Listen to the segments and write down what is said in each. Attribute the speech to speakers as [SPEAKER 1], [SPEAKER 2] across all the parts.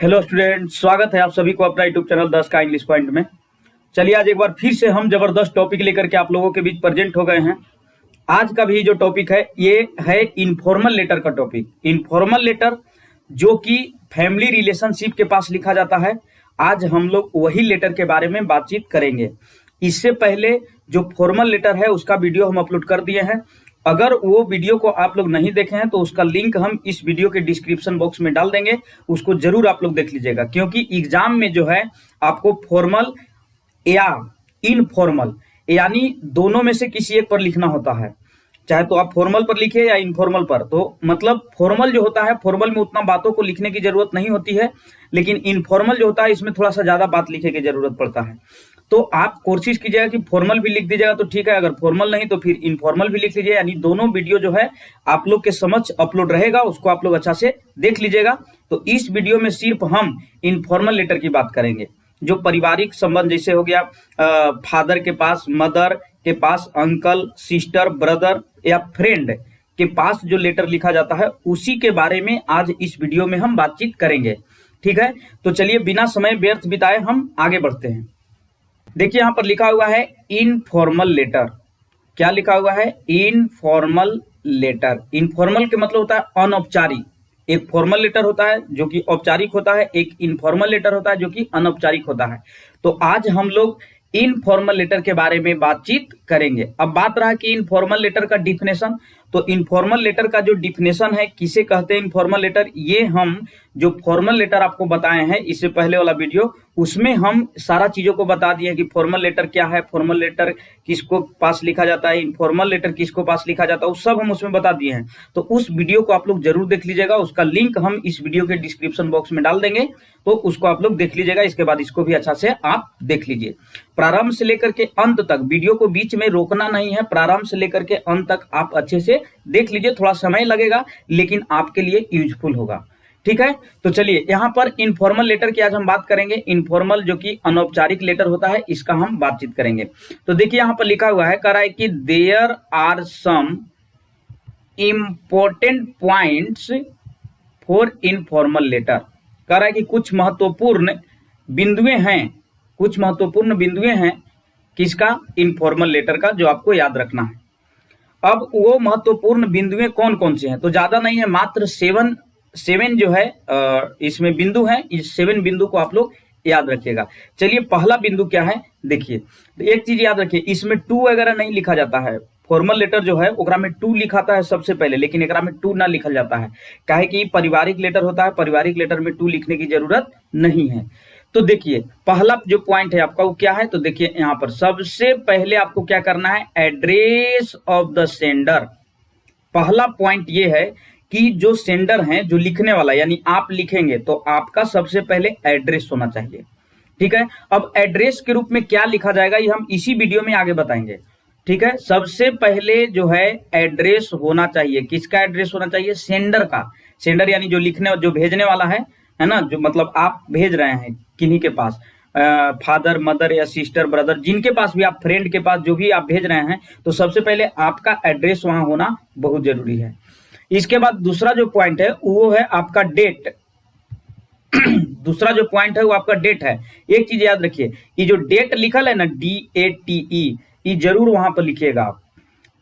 [SPEAKER 1] Hello student, स्वागत है आप सभी को अपना यूट्यूब चैनल 10 का इंग्लिश पॉइंट में। चलिए आज एक बार फिर से हम जबरदस्त टॉपिक लेकर के आप लोगों के बीच प्रेजेंट हो गए हैं। आज का भी जो टॉपिक है ये है इनफॉर्मल लेटर का टॉपिक। इनफॉर्मल लेटर जो कि फैमिली रिलेशनशिप के पास लिखा जाता है, आज हम लोग वही लेटर के बारे में बातचीत करेंगे। इससे पहले जो फॉर्मल लेटर है उसका वीडियो हम अपलोड कर दिए हैं। अगर वो वीडियो को आप लोग नहीं देखे हैं तो उसका लिंक हम इस वीडियो के डिस्क्रिप्शन बॉक्स में डाल देंगे, उसको जरूर आप लोग देख लीजिएगा। क्योंकि एग्जाम में जो है आपको फॉर्मल या इनफॉर्मल यानी दोनों में से किसी एक पर लिखना होता है। चाहे तो आप फॉर्मल पर लिखे या इनफॉर्मल पर। तो मतलब फॉर्मल जो होता है, फॉर्मल में उतना बातों को लिखने की जरूरत नहीं होती है, लेकिन इनफॉर्मल जो होता है इसमें थोड़ा सा ज्यादा बात लिखने की जरूरत पड़ता है। तो आप कोशिश कीजिएगा कि फॉर्मल भी लिख दीजिएगा तो ठीक है, अगर फॉर्मल नहीं तो फिर इनफॉर्मल भी लिख लीजिए। यानी दोनों वीडियो जो है आप लोग के समक्ष अपलोड रहेगा, उसको आप लोग अच्छा से देख लीजिएगा। तो इस वीडियो में सिर्फ हम इनफॉर्मल लेटर की बात करेंगे, जो पारिवारिक संबंध जैसे हो गया फादर के पास, मदर के पास, अंकल, सिस्टर, ब्रदर या फ्रेंड के पास जो लेटर लिखा जाता है उसी के बारे में आज इस वीडियो में हम बातचीत करेंगे। ठीक है, तो चलिए बिना समय व्यर्थ बिताए हम आगे बढ़ते हैं। देखिए यहाँ पर लिखा हुआ है इनफॉर्मल लेटर। क्या लिखा हुआ है? Informal letter. इनफॉर्मल के मतलब होता है अनौपचारिक। एक फॉर्मल लेटर होता है जो कि औपचारिक होता है, एक इनफॉर्मल लेटर होता है जो कि अनौपचारिक होता है। तो आज हम लोग इनफॉर्मल लेटर के बारे में बातचीत करेंगे। अब बात रहा कि इनफॉर्मल लेटर का डिफिनेशन। तो इनफॉर्मल लेटर का जो डिफिनेशन है, किसे कहते हैं इनफॉर्मल लेटर, ये हम जो फॉर्मल लेटर आपको बताए हैं इससे पहले वाला वीडियो, उसमें हम सारा चीजों को बता दिए कि फॉर्मल लेटर क्या है, फॉर्मल लेटर किसको पास लिखा जाता है, इनफॉर्मल लेटर किसको पास लिखा जाता है, वो सब हम उसमें बता दिए हैं। तो उस वीडियो को आप लोग जरूर देख लीजिएगा, उसका लिंक हम इस वीडियो के डिस्क्रिप्शन बॉक्स में डाल देंगे, तो उसको आप लोग देख लीजिएगा। इसके बाद इसको भी अच्छा से आप देख लीजिए। प्रारंभ से लेकर के अंत तक, वीडियो को बीच में रोकना नहीं है, प्रारंभ से लेकर के अंत तक आप अच्छे से देख लीजिए। थोड़ा समय लगेगा लेकिन आपके लिए यूजफुल होगा। ठीक है, तो चलिए यहाँ पर इनफॉर्मल लेटर की आज हम बात करेंगे। इनफॉर्मल जो कि अनौपचारिक लेटर होता है, इसका हम बातचीत करेंगे। तो देखिए यहाँ पर लिखा हुआ है, कह रहा है कि there are some important points for informal letter. कह रहा है कि कुछ महत्वपूर्ण बिंदुएं हैं, कुछ महत्वपूर्ण बिंदुएं हैं किसका? इनफॉर्मल लेटर का, जो आपको याद रखना है। अब वो महत्वपूर्ण बिंदुएं कौन कौन से हैं? तो ज्यादा नहीं है, मात्र सेवन जो है इसमें बिंदु है। इस 7 बिंदु को आप लोग याद रखिएगा। चलिए पहला बिंदु क्या है देखिए। तो एक चीज याद रखिए, इसमें टू वगैरह नहीं लिखा जाता है। फॉर्मल लेटर जो है ओकरा में टू लिखाता है सबसे पहले, लेकिन एकरा में टू ना लिखल जाता है। काहे कि पारिवारिक लेटर होता है, पारिवारिक लेटर में टू लिखने की जरूरत नहीं है। तो देखिए पहला जो पॉइंट है आपका वो क्या है? तो देखिए यहाँ पर सबसे पहले आपको क्या करना है, एड्रेस ऑफ द सेंडर। पहला पॉइंट ये है कि जो सेंडर है, जो लिखने वाला, यानी आप लिखेंगे तो आपका सबसे पहले एड्रेस होना चाहिए। ठीक है, अब एड्रेस के रूप में क्या लिखा जाएगा ये हम इसी वीडियो में आगे बताएंगे। ठीक है, सबसे पहले जो है एड्रेस होना चाहिए। किसका एड्रेस होना चाहिए? सेंडर का। सेंडर यानी जो लिखने, जो भेजने वाला है ना, जो मतलब आप भेज रहे हैं किन्हीं के पास, फादर, मदर या सिस्टर, ब्रदर, जिनके पास भी आप, फ्रेंड के पास जो भी आप भेज रहे हैं, तो सबसे पहले आपका एड्रेस वहां होना बहुत जरूरी है। इसके बाद दूसरा जो पॉइंट है वो है आपका डेट। दूसरा जो पॉइंट है वो आपका डेट है। एक चीज याद रखिए, ये जो डेट लिखल है ना, DATE, ये जरूर वहां पर लिखिएगा आप।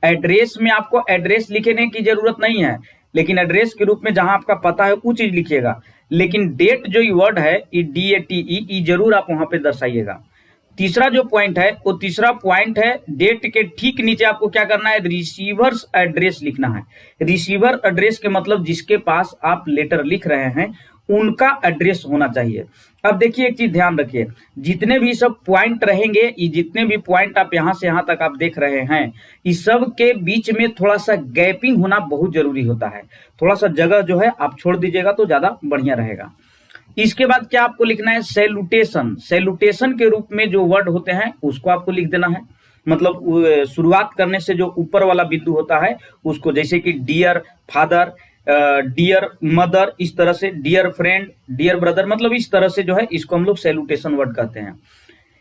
[SPEAKER 1] एड्रेस में आपको एड्रेस लिखने की जरूरत नहीं है, लेकिन एड्रेस के रूप में जहां आपका पता है वो चीज लिखिएगा। लेकिन डेट जो ये वर्ड है, ये DATE, ये जरूर आप वहां पे दर्शाइएगा। तीसरा जो पॉइंट है वो तीसरा पॉइंट है, डेट के ठीक नीचे आपको क्या करना है, रिसीवर्स एड्रेस लिखना है। रिसीवर एड्रेस के मतलब जिसके पास आप लेटर लिख रहे हैं उनका एड्रेस होना चाहिए। अब देखिए एक चीज ध्यान रखिए, जितने भी सब पॉइंट रहेंगे, ये जितने भी पॉइंट आप यहां से यहां तक आप देख रहे हैं, इस सब के बीच में थोड़ा सा गैपिंग होना बहुत जरूरी होता है। थोड़ा सा जगह जो है आप छोड़ दीजिएगा तो ज्यादा बढ़िया रहेगा। इसके बाद क्या आपको लिखना है, सैल्यूटेशन। सैल्यूटेशन के रूप में जो वर्ड होते हैं उसको आपको लिख देना है। मतलब शुरुआत करने से जो ऊपर वाला बिंदु होता है उसको, जैसे कि डियर फादर, डियर मदर, इस तरह से डियर फ्रेंड, डियर ब्रदर, मतलब इस तरह से जो है इसको हम लोग सैल्यूटेशन वर्ड कहते हैं।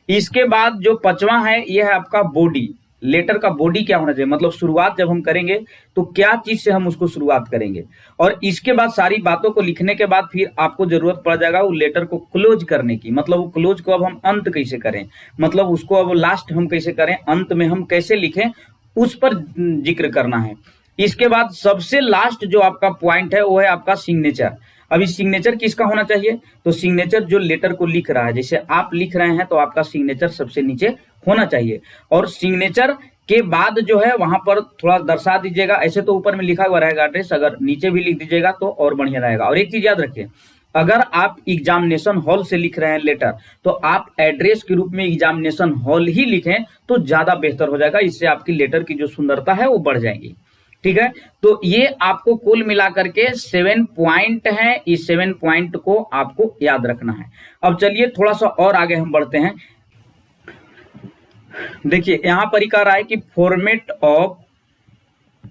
[SPEAKER 1] इसके बाद जो 5वां है ये है आपका बॉडी। लेटर का बॉडी क्या होना चाहिए, मतलब शुरुआत जब हम करेंगे तो क्या चीज से हम उसको शुरुआत करेंगे, और इसके बाद सारी बातों को लिखने के बाद फिर आपको जरूरत पड़ जाएगा वो लेटर को क्लोज करने की, मतलब वो क्लोज को अब हम अंत कैसे करें, मतलब उसको अब लास्ट हम कैसे करें, अंत में हम कैसे लिखें, उस पर जिक्र करना है। इसके बाद सबसे लास्ट जो आपका पॉइंट है वो है आपका सिग्नेचर। अभी सिग्नेचर किसका होना चाहिए, तो सिग्नेचर जो लेटर को लिख रहा है, जैसे आप लिख रहे हैं तो आपका सिग्नेचर सबसे नीचे होना चाहिए, और सिग्नेचर के बाद जो है वहां पर थोड़ा दर्शा दीजिएगा, ऐसे तो ऊपर में लिखा हुआ रहेगा एड्रेस, अगर नीचे भी लिख दीजिएगा तो और बढ़िया रहेगा। और एक चीज याद रखिए, अगर आप एग्जामिनेशन हॉल से लिख रहे हैं लेटर तो आप एड्रेस के रूप में एग्जामिनेशन हॉल ही लिखें तो ज्यादा बेहतर हो जाएगा, इससे आपकी लेटर की जो सुंदरता है वो बढ़ जाएगी। ठीक है, तो ये आपको कुल मिलाकर के 7 पॉइंट है, इस 7 पॉइंट को आपको याद रखना है। अब चलिए थोड़ा सा और आगे हम बढ़ते हैं। देखिए यहां पर ही कह रहा है कि फॉर्मेट ऑफ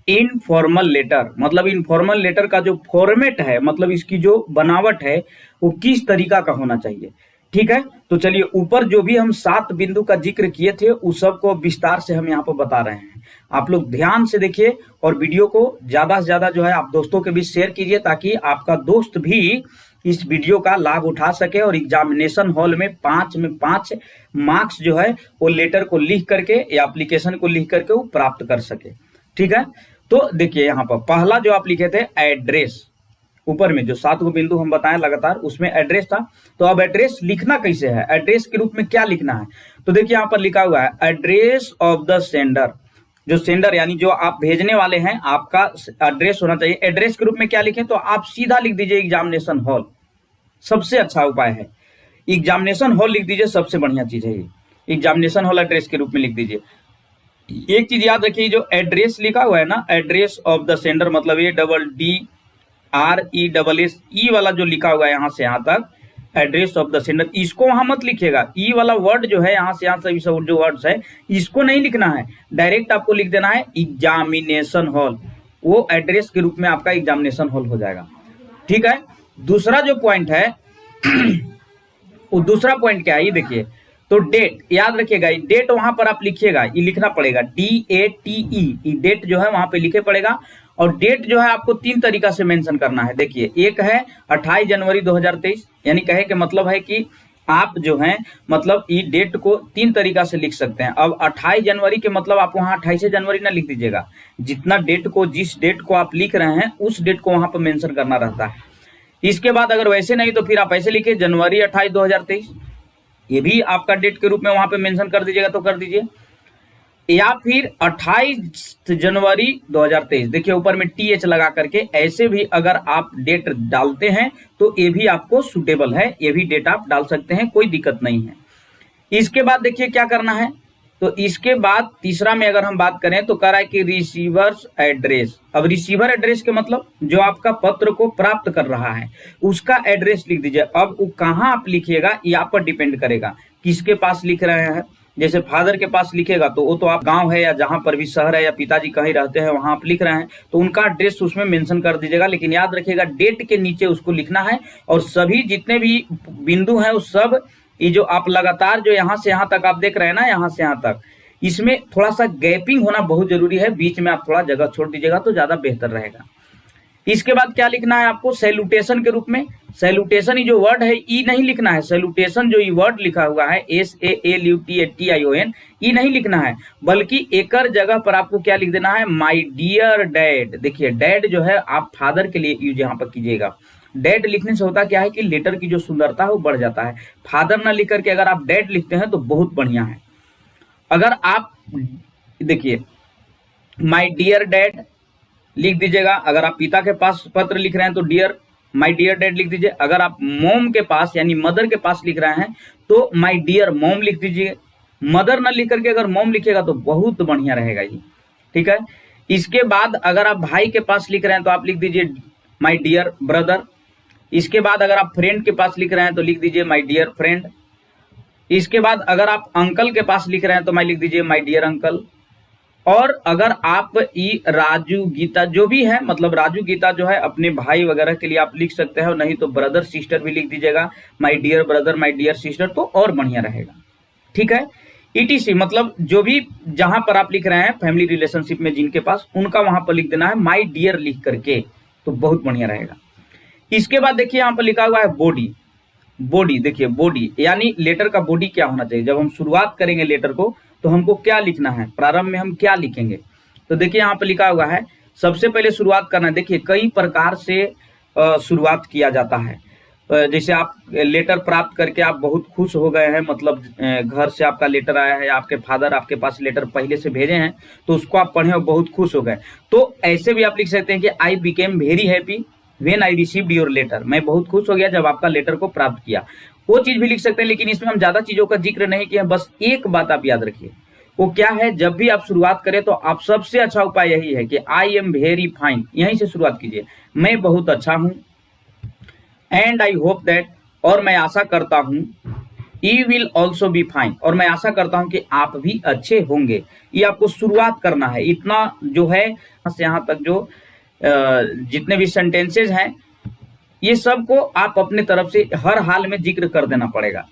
[SPEAKER 1] इनफॉर्मल लेटर, मतलब इनफॉर्मल लेटर का जो फॉर्मेट है, मतलब इसकी जो बनावट है वो किस तरीका का होना चाहिए। ठीक है, तो चलिए ऊपर जो भी हम 7 बिंदु का जिक्र किए थे उस सब को विस्तार से हम यहाँ पर बता रहे हैं। आप लोग ध्यान से देखिए और वीडियो को ज्यादा से ज्यादा जो है आप दोस्तों के बीच शेयर कीजिए, ताकि आपका दोस्त भी इस वीडियो का लाभ उठा सके और एग्जामिनेशन हॉल में 5 में 5 मार्क्स जो है वो लेटर को लिख करके या एप्लीकेशन को लिख करके वो प्राप्त कर सके। ठीक है, तो देखिए यहाँ पर पहला जो आप लिखे थे एड्रेस, ऊपर में जो 7 को बिंदु हम बताएं लगातार उसमें एड्रेस था, तो अब एड्रेस लिखना कैसे है, एड्रेस के रूप में क्या लिखना है, तो देखिए यहाँ पर लिखा हुआ है एड्रेस ऑफ द सेंडर, जो सेंडर यानी जो आप भेजने वाले हैं आपका एड्रेस होना चाहिए। एड्रेस के रूप में क्या लिखें, तो आप सीधा लिख दीजिए एग्जामिनेशन हॉल, सबसे अच्छा उपाय है, एग्जामिनेशन हॉल लिख दीजिए, सबसे बढ़िया चीज है ये, एग्जामिनेशन हॉल एड्रेस के रूप में लिख दीजिए। एक चीज याद रखिए, जो एड्रेस लिखा हुआ है ना, एड्रेस ऑफ द सेंडर, मतलब ADDRESS वाला जो लिखा हुआ है यहाँ से यहाँ तक, एड्रेस ऑफ द सेंडर, इसको वहां मत लिखिएगा, ई वाला वर्ड जो है यहाँ से यहाँ सभी सब जो वर्ड्स है इसको नहीं लिखना है, डायरेक्ट आपको लिख देना है एग्जामिनेशन हॉल, वो एड्रेस के रूप में आपका एग्जामिनेशन हॉल हो जाएगा। ठीक है, दूसरा जो पॉइंट है वो दूसरा पॉइंट क्या है ये देखिए, तो डेट याद रखिएगा, डेट वहां पर आप लिखिएगा, ये लिखना पड़ेगा DATE, डेट जो है वहां पे लिखे पड़ेगा। और डेट जो है आपको 3 तरीका से मेंशन करना है। देखिए एक है 28 जनवरी 2023, यानी कहे के मतलब है कि आप जो हैं मतलब ये डेट को 3 तरीका से लिख सकते हैं। अब 28 जनवरी के मतलब आप वहां 28 जनवरी ना लिख दीजिएगा, जितना डेट को जिस डेट को आप लिख रहे हैं उस डेट को वहां पर मेंशन करना रहता है। इसके बाद अगर वैसे नहीं तो फिर आप ऐसे लिखिए जनवरी 28 2023, ये भी आपका डेट के रूप में वहां पे मेंशन कर दीजिएगा तो कर दीजिए, या फिर 28 जनवरी 2023, देखिए ऊपर में TH लगा करके, ऐसे भी अगर आप डेट डालते हैं तो ये भी आपको सुटेबल है, ये भी डेट आप डाल सकते हैं, कोई दिक्कत नहीं है। इसके बाद देखिए क्या करना है, तो इसके बाद तीसरा में अगर हम बात करें तो कह रहा है कि रिसीवर्स एड्रेस। अब रिसीवर एड्रेस के मतलब जो आपका पत्र को प्राप्त कर रहा है उसका एड्रेस लिख दीजिए। अब वो कहाँ आप लिखिएगा ये आप पर डिपेंड करेगा, किसके पास लिख रहे हैं। जैसे फादर के पास लिखेगा तो वो तो आप गांव है या जहां पर भी शहर है या पिताजी कहीं रहते हैं वहां आप लिख रहे हैं तो उनका एड्रेस उसमें मेंशन कर दीजिएगा, लेकिन याद रखिएगा डेट के नीचे उसको लिखना है। और सभी जितने भी बिंदु हैं उस सब ये जो आप लगातार जो यहाँ से यहाँ तक आप देख रहे हैं ना, यहाँ से यहाँ तक, इसमें थोड़ा सा गैपिंग होना बहुत जरूरी है, बीच में आप थोड़ा जगह छोड़ दीजिएगा तो ज्यादा बेहतर रहेगा। इसके बाद क्या लिखना है आपको, सैल्यूटेशन के रूप में। सैल्यूटेशन ये जो वर्ड है ई नहीं लिखना है, सैल्यूटेशन जो ये वर्ड लिखा हुआ है SALUTATION ई नहीं लिखना है, बल्कि एक जगह पर आपको क्या लिख देना है, माय डियर डैड। देखिए डैड जो है आप फादर के लिए यूज यहाँ पर कीजिएगा। डैड लिखने से होता क्या है कि लेटर की जो सुंदरता है वो बढ़ जाता है। फादर ना लिख करके अगर आप डैड लिखते हैं तो बहुत बढ़िया है। अगर आप देखिए माय डियर डैड लिख दीजिएगा, अगर आप पिता के पास पत्र लिख रहे हैं तो डियर माय डियर डैड लिख दीजिए। अगर आप मॉम के पास यानी मदर के पास लिख रहे हैं तो माय डियर मॉम लिख दीजिए। मदर न लिख करके अगर मॉम लिखेगा तो बहुत बढ़िया रहेगा ये। ठीक है, इसके बाद अगर आप भाई के पास लिख रहे हैं तो आप लिख दीजिए माय डियर ब्रदर। इसके बाद अगर आप फ्रेंड के पास लिख रहे हैं तो लिख दीजिए माय डियर फ्रेंड। इसके बाद अगर आप अंकल के पास लिख रहे हैं तो मैं लिख दीजिए माय डियर अंकल। और अगर आप राजू गीता जो भी है, मतलब राजू गीता जो है अपने भाई वगैरह के लिए आप लिख सकते हैं, नहीं तो ब्रदर सिस्टर भी लिख दीजिएगा, my dear brother my dear sister, तो और बढ़िया रहेगा। ठीक है, ईटीसी मतलब जो भी जहां पर आप लिख रहे हैं फैमिली रिलेशनशिप में जिनके पास, उनका वहां पर लिख देना है माय डियर लिख करके, तो बहुत बढ़िया रहेगा। इसके बाद देखिए यहाँ पर लिखा हुआ है बॉडी। बॉडी देखिए, बॉडी यानी लेटर का बॉडी क्या होना चाहिए। जब हम शुरुआत करेंगे लेटर को तो हमको क्या लिखना है, प्रारंभ में हम क्या लिखेंगे। तो देखिए यहाँ पर लिखा हुआ है सबसे पहले शुरुआत करना है। देखिए कई प्रकार से शुरुआत किया जाता है। जैसे आप लेटर प्राप्त करके आप बहुत खुश हो गए हैं, मतलब घर से आपका लेटर आया है, आपके फादर आपके पास लेटर पहले से भेजे हैं तो उसको आप पढ़े और बहुत खुश हो गए, तो ऐसे भी आप लिख सकते हैं कि I became very happy when I received your letter. मैं बहुत खुश हो गया जब आपका लेटर को प्राप्त किया, वो चीज भी लिख सकते हैं। लेकिन इसमें हम ज्यादा चीजों का जिक्र नहीं किया, बस एक बात आप याद रखिए, वो क्या है, जब भी आप शुरुआत करें तो आप सबसे अच्छा उपाय यही है कि आई एम वेरी फाइन, यहीं से शुरुआत कीजिए। मैं बहुत अच्छा हूं, एंड आई होप दैट, और मैं आशा करता हूं, you will also be fine, और मैं आशा करता हूं कि आप भी अच्छे होंगे। ये आपको शुरुआत करना है। इतना जो है यहाँ तक जो जितने भी सेंटेंसेज हैं ये सब को आप अपने तरफ से हर हाल में जिक्र कर देना पड़ेगा।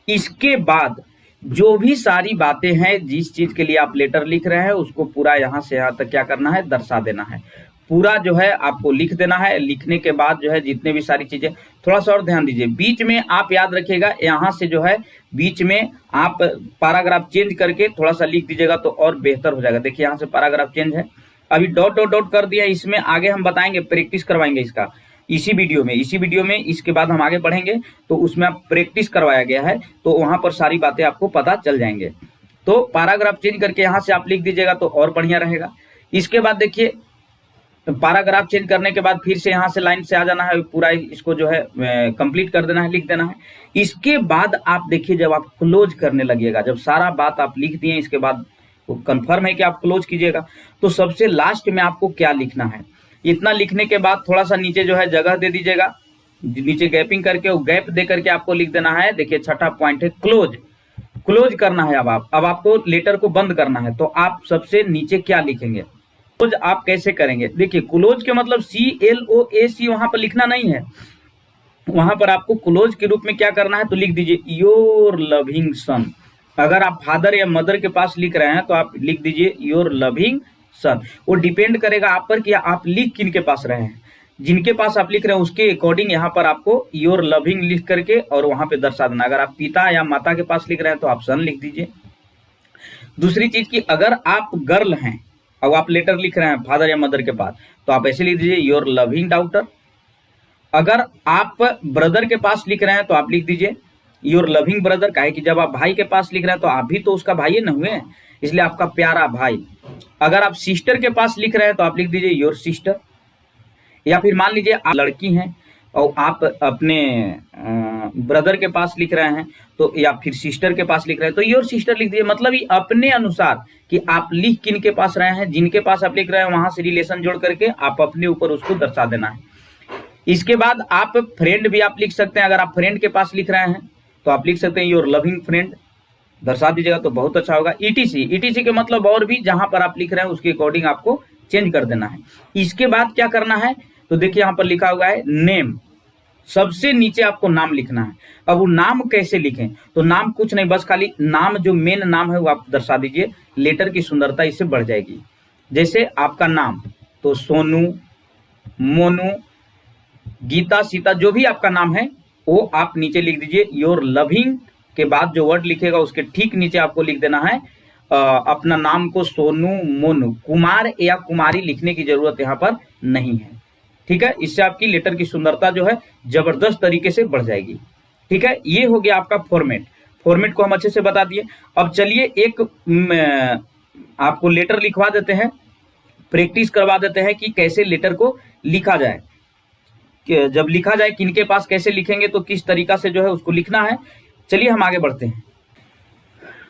[SPEAKER 1] इसके बाद जो भी सारी बातें हैं, जिस चीज के लिए आप लेटर लिख रहे हैं उसको पूरा यहाँ से यहाँ तक क्या करना है, दर्शा देना है। पूरा जो है आपको लिख देना है। लिखने के बाद जो है जितने भी सारी चीजें, थोड़ा सा और ध्यान दीजिए, बीच में आप याद रखिएगा, यहाँ से जो है बीच में आप पैराग्राफ चेंज करके थोड़ा सा लिख दीजिएगा तो और बेहतर हो जाएगा। देखिए यहाँ से पैराग्राफ चेंज है, अभी डॉट डॉट डॉट कर दिया। इसमें आगे हम बताएंगे, प्रैक्टिस करवाएंगे इसका इसी वीडियो में। इसके बाद हम आगे बढ़ेंगे तो उसमें आप प्रैक्टिस करवाया गया है, तो वहां पर सारी बातें आपको पता चल जाएंगे। तो पैराग्राफ चेंज करके यहाँ से आप लिख दीजिएगा तो और बढ़िया रहेगा। इसके बाद देखिए पैराग्राफ चेंज करने के बाद फिर से यहाँ से लाइन से आ जाना है, पूरा इसको जो है कंप्लीट कर देना है, लिख देना है। इसके बाद आप देखिए जब आप क्लोज करने लगिएगा, जब सारा बात आप लिख दिए, इसके बाद कंफर्म है कि आप क्लोज कीजिएगा, तो सबसे लास्ट में आपको क्या लिखना है। इतना लिखने के बाद थोड़ा सा नीचे जो है जगह दे दीजिएगा, नीचे गैपिंग करके, वो गैप दे करके आपको लिख देना है। देखिए छठा पॉइंट है क्लोज। क्लोज करना है। अब आपको लेटर को बंद करना है, तो आप सबसे नीचे क्या लिखेंगे, क्लोज आप कैसे करेंगे। देखिए क्लोज के मतलब CLOAC वहां पर लिखना नहीं है, वहां पर आपको क्लोज के रूप में क्या करना है, तो लिख दीजिए योर लविंग सन। अगर आप फादर या मदर के पास लिख रहे हैं तो आप लिख दीजिए योर लविंग सन। वो डिपेंड करेगा आप पर कि आप लिख किन के पास रहे हैं। जिनके पास आप लिख रहे हैं उसके अकॉर्डिंग यहाँ पर आपको योर लविंग लिख करके और वहां पे दर्शा देना। अगर आप पिता या माता के पास लिख रहे हैं तो आप सन लिख दीजिए। दूसरी चीज की, अगर आप गर्ल हैं और आप लेटर लिख रहे हैं फादर या मदर के पास, तो आप ऐसे लिख दीजिए योर लविंग डॉटर। अगर आप ब्रदर के पास लिख रहे हैं तो आप लिख दीजिए योर लविंग ब्रदर। काहे कि जब आप भाई के पास लिख रहे हैं तो आप भी तो उसका भाई न हुए, इसलिए आपका प्यारा भाई। अगर आप सिस्टर के पास लिख रहे हैं तो आप लिख दीजिए योर सिस्टर। या फिर मान लीजिए आप लड़की हैं और आप अपने ब्रदर के पास लिख रहे हैं तो, या फिर सिस्टर के पास लिख रहे हैं तो योर सिस्टर लिख दीजिए। मतलब ये अपने अनुसार कि आप लिख किन के पास रहे हैं, जिनके पास आप लिख रहे हैं वहां से रिलेशन जोड़ करके आप अपने ऊपर उसको दर्शा देना है। इसके बाद आप फ्रेंड भी आप लिख सकते हैं। अगर आप फ्रेंड के पास लिख रहे हैं तो आप लिख सकते हैं योर लविंग फ्रेंड, दर्शा दीजिएगा तो बहुत अच्छा होगा। ईटीसी के मतलब और भी जहां पर आप लिख रहे हैं उसके अकॉर्डिंग आपको चेंज कर देना है। इसके बाद क्या करना है, तो देखिए यहाँ पर लिखा हुआ है नेम। सबसे नीचे आपको नाम लिखना है। अब वो नाम कैसे लिखें, तो नाम कुछ नहीं, बस खाली नाम जो मेन नाम है वो आप दर्शा दीजिए। लेटर की सुंदरता इससे बढ़ जाएगी। जैसे आपका नाम, तो सोनू, मोनू, गीता, सीता, जो भी आपका नाम है वो आप नीचे लिख दीजिए। योर लविंग के बाद जो वर्ड लिखेगा उसके ठीक नीचे आपको लिख देना है अपना नाम को सोनू, मोनू। कुमार या कुमारी लिखने की जरूरत यहाँ पर नहीं है। ठीक है, इससे आपकी लेटर की सुंदरता जो है जबरदस्त तरीके से बढ़ जाएगी। ठीक है, ये हो गया आपका फॉर्मेट को हम अच्छे से बता दिए। अब चलिए एक आपको लेटर लिखवा देते हैं, प्रैक्टिस करवा देते हैं कि कैसे लेटर को लिखा जाए। जब लिखा जाए किनके पास कैसे लिखेंगे, तो किस तरीका से जो है उसको लिखना है। चलिए हम आगे बढ़ते हैं।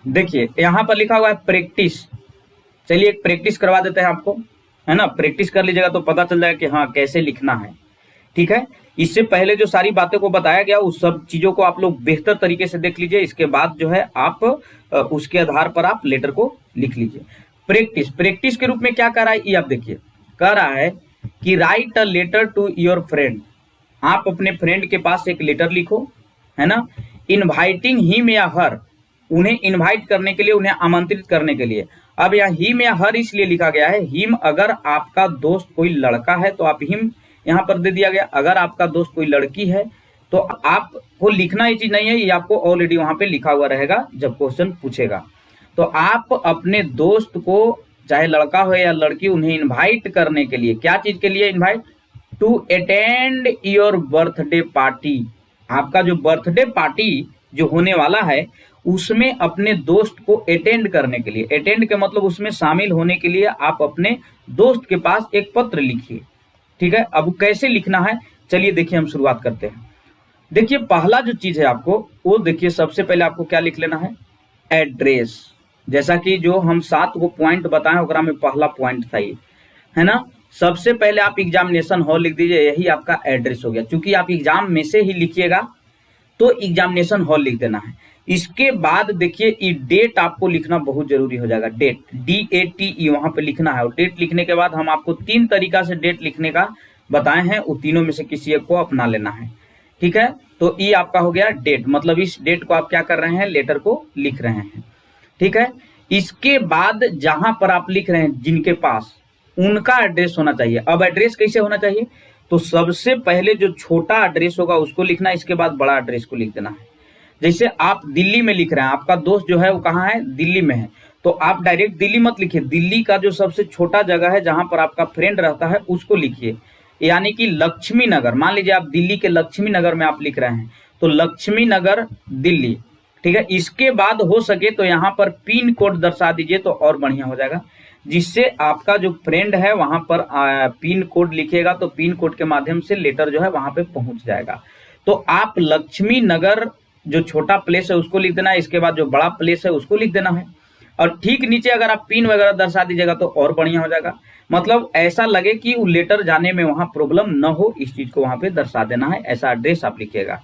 [SPEAKER 1] देखिए यहाँ पर लिखा हुआ है प्रैक्टिस। चलिए एक प्रैक्टिस करवा देते हैं आपको, है ना। प्रैक्टिस कर लीजिएगा तो पता चल जाएगा कि हाँ कैसे लिखना है। ठीक है, इससे पहले जो सारी बातें को बताया गया उस सब चीजों को आप लोग बेहतर तरीके से देख लीजिए। इसके बाद जो है आप उसके आधार पर आप लेटर को लिख लीजिए। प्रैक्टिस के रूप में क्या कर रहा है, ये आप देखिए, कह रहा है कि write a letter to your friend. आप अपने फ्रेंड के पास एक लेटर लिखो, है ना। इनवाइटिंग हिम या हर, उन्हें इनवाइट करने के लिए, उन्हें आमंत्रित करने के लिए। अब यहाँ हिम या हर इसलिए लिखा गया है, हिम अगर आपका दोस्त कोई लड़का है तो आप हिम यहाँ पर दे दिया गया, अगर आपका दोस्त कोई लड़की है तो आपको लिखना ये चीज नहीं है, ये आपको ऑलरेडी वहां पे लिखा हुआ रहेगा जब क्वेश्चन पूछेगा। तो आप अपने दोस्त को, चाहे लड़का हो या लड़की, उन्हें इनवाइट करने के लिए, क्या चीज के लिए invite? To attend your birthday party. आपका जो बर्थडे पार्टी जो होने वाला है उसमें अपने दोस्त को अटेंड करने के लिए, अटेंड के मतलब उसमें शामिल होने के लिए आप अपने दोस्त के पास एक पत्र लिखिए। ठीक है, अब कैसे लिखना है चलिए देखिए हम शुरुआत करते हैं। देखिए पहला जो चीज है आपको वो देखिए, सबसे पहले आपको क्या लिख लेना है? एड्रेस। जैसा कि जो हम 7 को पॉइंट बताएं ओकरा में पहला पॉइंट था ये, है ना। सबसे पहले आप एग्जामिनेशन हॉल लिख दीजिए, यही आपका एड्रेस हो गया। क्योंकि आप एग्जाम में से ही लिखिएगा तो एग्जामिनेशन हॉल लिख देना है। इसके बाद देखिए ये डेट आपको लिखना बहुत जरूरी हो जाएगा, डेट, DATE वहां पे लिखना है। और डेट लिखने के बाद हम आपको 3 तरीका से डेट लिखने का बताए हैं, वो तीनों में से किसी एक को अपना लेना है। ठीक है, तो ये आपका हो गया डेट, मतलब इस डेट को आप क्या कर रहे हैं? लेटर को लिख रहे हैं। ठीक है, इसके बाद जहां पर आप लिख रहे हैं जिनके पास, उनका एड्रेस होना चाहिए। अब एड्रेस कैसे होना चाहिए? तो सबसे पहले जो छोटा एड्रेस होगा उसको लिखना है, इसके बाद बड़ा एड्रेस को लिख देना है। जैसे आप दिल्ली में लिख रहे हैं, आपका दोस्त जो है वो कहाँ है? दिल्ली में है, तो आप डायरेक्ट दिल्ली मत लिखिए, दिल्ली का जो सबसे छोटा जगह है जहां पर आपका फ्रेंड रहता है उसको लिखिए। यानी कि लक्ष्मी नगर, मान लीजिए आप दिल्ली के लक्ष्मी नगर में आप लिख रहे हैं, तो लक्ष्मी नगर दिल्ली। ठीक है, इसके बाद हो सके तो यहाँ पर पिन कोड दर्शा दीजिए तो और बढ़िया हो जाएगा, जिससे आपका जो फ्रेंड है वहां पर पिन कोड लिखेगा तो पिन कोड के माध्यम से लेटर जो है वहां पे पहुंच जाएगा। तो आप लक्ष्मी नगर जो छोटा प्लेस है उसको लिख देना है, इसके बाद जो बड़ा प्लेस है उसको लिख देना है। और ठीक नीचे अगर आप पिन वगैरह दर्शा दीजिएगा तो और बढ़िया हो जाएगा, मतलब ऐसा लगे कि वो लेटर जाने में वहां प्रॉब्लम न हो, इस चीज को वहां पे दर्शा देना है, ऐसा एड्रेस आप लिखिएगा।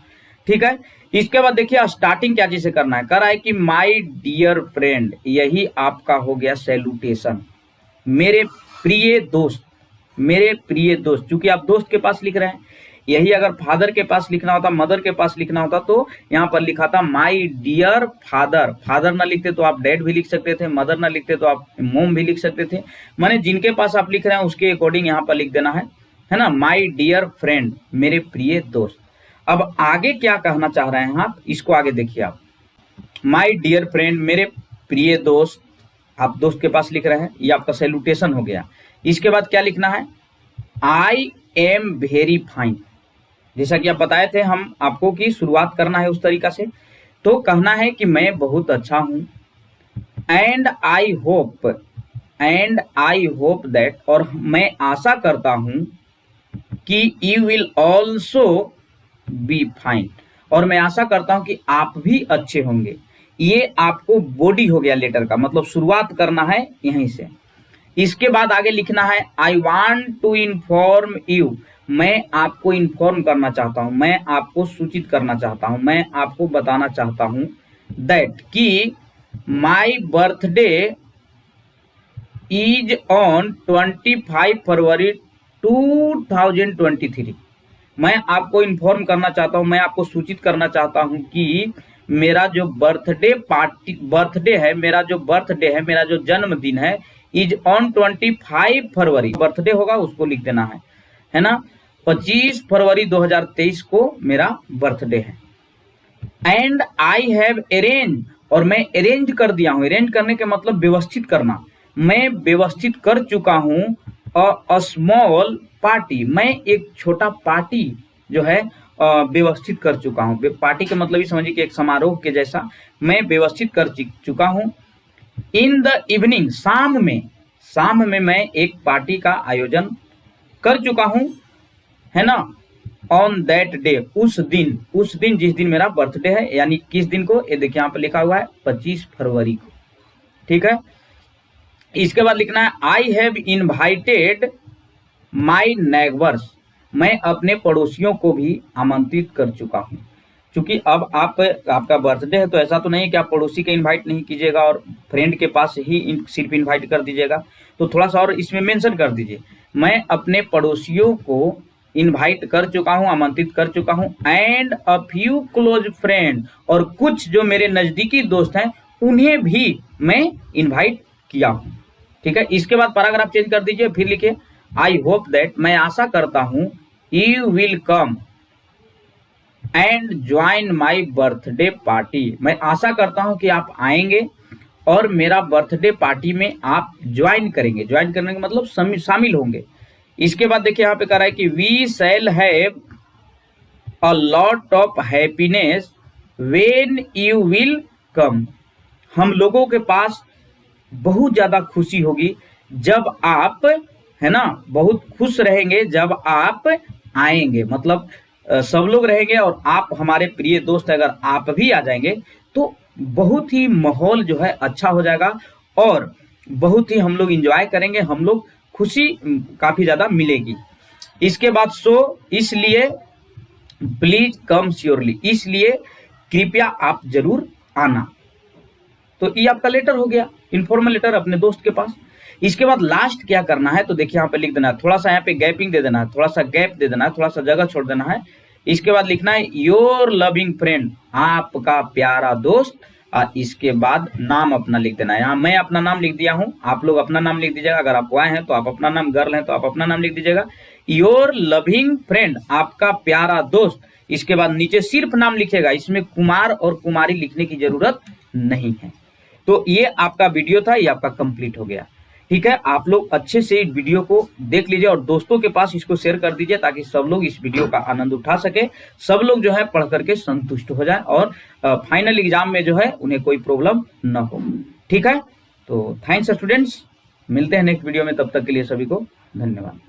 [SPEAKER 1] ठीक है, इसके बाद देखिए स्टार्टिंग क्या चीज से करना है, करा है कि माय डियर फ्रेंड, यही आपका हो गया सैल्यूटेशन, मेरे प्रिय दोस्त, मेरे प्रिय दोस्त। चूंकि आप दोस्त के पास लिख रहे हैं, यही अगर फादर के पास लिखना होता, मदर के पास लिखना होता तो यहाँ पर लिखा था माय डियर फादर। फादर ना लिखते तो आप डैड भी लिख सकते थे, मदर ना लिखते तो आप मोम भी लिख सकते थे, माने जिनके पास आप लिख रहे हैं उसके अकॉर्डिंग यहाँ पर लिख देना है ना, माय डियर फ्रेंड, मेरे प्रिय दोस्त। अब आगे क्या कहना चाह रहे हैं आप, इसको आगे देखिए आप, माय डियर फ्रेंड, मेरे प्रिय दोस्त, आप दोस्त के पास लिख रहे हैं, ये आपका सैल्यूटेशन हो गया। इसके बाद क्या लिखना है? I am very fine. जैसा कि आप बताए थे हम आपको कि शुरुआत करना है उस तरीका से, तो कहना है कि मैं बहुत अच्छा हूं। एंड आई होप दैट, और मैं आशा करता हूं कि you will also be fine, और मैं आशा करता हूं कि आप भी अच्छे होंगे। ये आपको बॉडी हो गया लेटर का, मतलब शुरुआत करना है यहीं से। इसके बाद आगे लिखना है I want to inform you, मैं आपको इन्फॉर्म करना चाहता हूं, मैं आपको सूचित करना चाहता हूं, मैं आपको बताना चाहता हूं दैट कि माई बर्थडे इज ऑन 25 फरवरी 2023। मैं आपको इन्फॉर्म करना चाहता हूं, मैं आपको सूचित करना चाहता हूं कि मेरा जो बर्थडे है, मेरा जो जन्मदिन है, इज ऑन 25 फरवरी, बर्थडे होगा उसको लिख देना है ना, 25 फरवरी 2023 को मेरा बर्थडे है। एंड आई हैव अरेंज, और मैं अरेंज कर दिया हूं, अरेंज करने के मतलब व्यवस्थित करना, मैं व्यवस्थित कर चुका हूं अ स्मॉल पार्टी, मैं एक छोटा पार्टी जो है व्यवस्थित कर चुका हूं। पार्टी के मतलब ही समझिए कि एक समारोह के जैसा मैं व्यवस्थित कर चुका हूं। इन द इवनिंग, शाम में मैं एक पार्टी का आयोजन कर चुका हूं, है ना। ऑन दैट डे, उस दिन जिस दिन मेरा बर्थडे है, यानी किस दिन को, ये देखिए यहाँ पे लिखा हुआ है 25 फरवरी को। ठीक है, इसके बाद लिखना है I have invited my neighbours, मैं अपने पड़ोसियों को भी आमंत्रित कर चुका हूं। क्योंकि अब आपका बर्थडे है तो ऐसा तो नहीं है कि आप पड़ोसी के इनवाइट नहीं कीजिएगा और फ्रेंड के पास ही सिर्फ इनवाइट कर दीजिएगा, तो थोड़ा सा और इसमें मेंशन कर दीजिए, मैं अपने पड़ोसियों को इनवाइट कर चुका हूं, आमंत्रित कर चुका हूं, and a few close friend, और कुछ जो मेरे नजदीकी दोस्त हैं उन्हें भी मैं इनवाइट किया हूं। ठीक है, इसके बाद पैराग्राफ चेंज कर दीजिए, फिर लिखिए आई होप दैट, मैं आशा करता हूं, you will come and join my birthday party, मैं आशा करता हूं कि आप आएंगे और मेरा बर्थडे पार्टी में आप ज्वाइन करेंगे। ज्वाइन करने का मतलब शामिल होंगे। इसके बाद देखिए यहाँ पे कह रहा है कि we shall have a lot of happiness when you will come, हम लोगों के पास बहुत ज्यादा खुशी होगी जब आप, है ना, बहुत खुश रहेंगे जब आप आएंगे। मतलब सब लोग रहेंगे और आप हमारे प्रिय दोस्त अगर आप भी आ जाएंगे तो बहुत ही माहौल जो है अच्छा हो जाएगा और बहुत ही हम लोग इंजॉय करेंगे, हम लोग खुशी काफी ज्यादा मिलेगी। इसके बाद सो इसलिए प्लीज कम श्योरली, इसलिए कृपया आप जरूर आना। तो ये आपका लेटर हो गया, इन्फॉर्मल लेटर अपने दोस्त के पास। इसके बाद लास्ट क्या करना है तो देखिए यहाँ पे लिख देना है, थोड़ा सा यहाँ पे गैपिंग दे देना है, थोड़ा सा गैप दे देना है, थोड़ा सा जगह छोड़ देना है। इसके बाद लिखना है योर लविंग फ्रेंड, आपका प्यारा दोस्त, और इसके बाद नाम अपना लिख देना है। यहाँ मैं अपना नाम लिख दिया हूँ, आप लोग अपना नाम लिख दीजिएगा। अगर आप बॉय हैं तो आप अपना नाम, गर्ल हैं तो आप अपना नाम लिख दीजिएगा। योर लविंग फ्रेंड, आपका प्यारा दोस्त। इसके बाद नीचे सिर्फ नाम लिखेगा, इसमें कुमार और कुमारी लिखने की जरूरत नहीं है। तो ये आपका वीडियो था, ये आपका कंप्लीट हो गया। ठीक है, आप लोग अच्छे से इस वीडियो को देख लीजिए और दोस्तों के पास इसको शेयर कर दीजिए ताकि सब लोग इस वीडियो का आनंद उठा सके, सब लोग जो है पढ़ करके संतुष्ट हो जाए और फाइनल एग्जाम में जो है उन्हें कोई प्रॉब्लम न हो। ठीक है, तो थैंक्स स्टूडेंट्स, मिलते हैं नेक्स्ट वीडियो में, तब तक के लिए सभी को धन्यवाद।